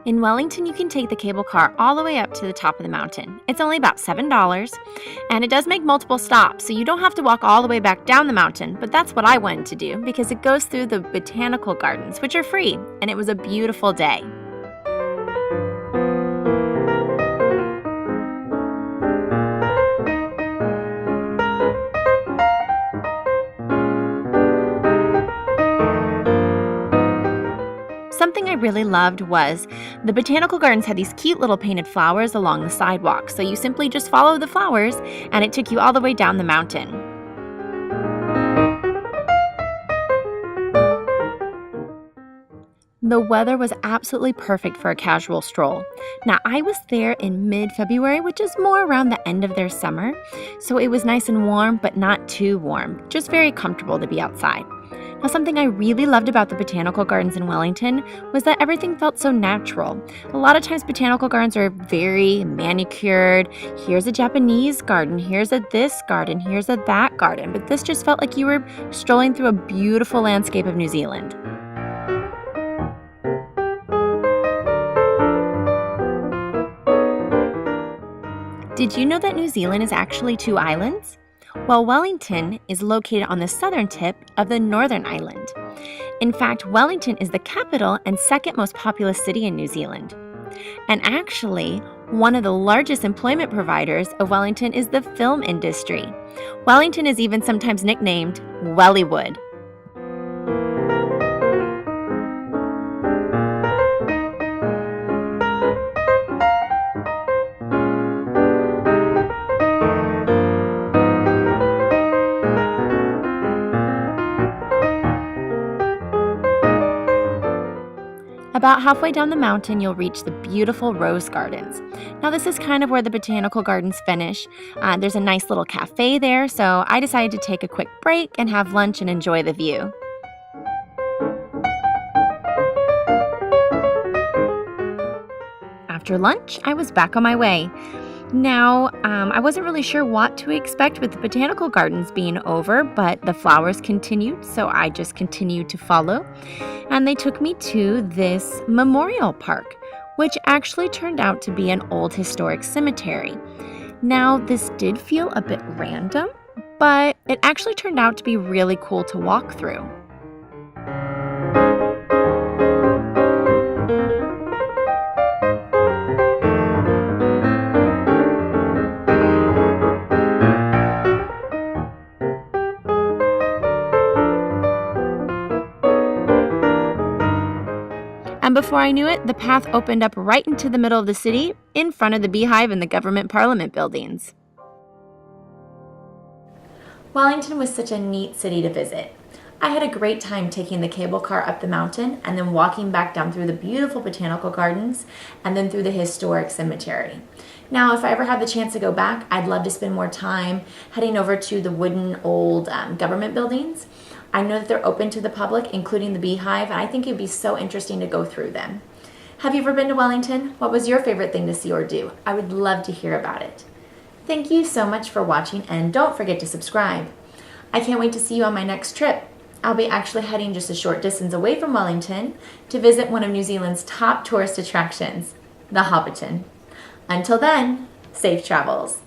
In Wellington, you can take the cable car all the way up to the top of the mountain. It's only about $7, and it does make multiple stops, so you don't have to walk all the way back down the mountain, but that's what I wanted to do because it goes through the botanical gardens, which are free, and it was a beautiful day. Something I really loved was the botanical gardens had these cute little painted flowers along the sidewalk, so you simply just follow the flowers and it took you all the way down the mountain. The weather was absolutely perfect for a casual stroll. Now, I was there in mid-February, which is more around the end of their summer, so it was nice and warm, but not too warm, just very comfortable to be outside. Now, something I really loved about the botanical gardens in Wellington was that everything felt so natural. A lot of times botanical gardens are very manicured. Here's a Japanese garden, here's a this garden, here's a that garden. But this just felt like you were strolling through a beautiful landscape of New Zealand. Did you know that New Zealand is actually 2 islands? Well, Wellington is located on the southern tip of the northern island. In fact, Wellington is the capital and second most populous city in New Zealand. And actually, one of the largest employment providers of Wellington is the film industry. Wellington is even sometimes nicknamed Wellywood. About halfway down the mountain, you'll reach the beautiful rose gardens. Now, this is kind of where the botanical gardens finish. There's a nice little cafe there, so I decided to take a quick break and have lunch and enjoy the view. After lunch, I was back on my way. Now, I wasn't really sure what to expect with the botanical gardens being over, but the flowers continued, so I just continued to follow. And they took me to this memorial park, which actually turned out to be an old historic cemetery. Now, this did feel a bit random, but it actually turned out to be really cool to walk through. And before I knew it, the path opened up right into the middle of the city, in front of the Beehive and the government parliament buildings. Wellington was such a neat city to visit. I had a great time taking the cable car up the mountain and then walking back down through the beautiful botanical gardens and then through the historic cemetery. Now, if I ever have the chance to go back, I'd love to spend more time heading over to the wooden old government buildings. I know that they're open to the public, including the Beehive, and I think it'd be so interesting to go through them. Have you ever been to Wellington? What was your favorite thing to see or do? I would love to hear about it. Thank you so much for watching, and don't forget to subscribe. I can't wait to see you on my next trip. I'll be actually heading just a short distance away from Wellington to visit one of New Zealand's top tourist attractions, the Hobbiton. Until then, safe travels.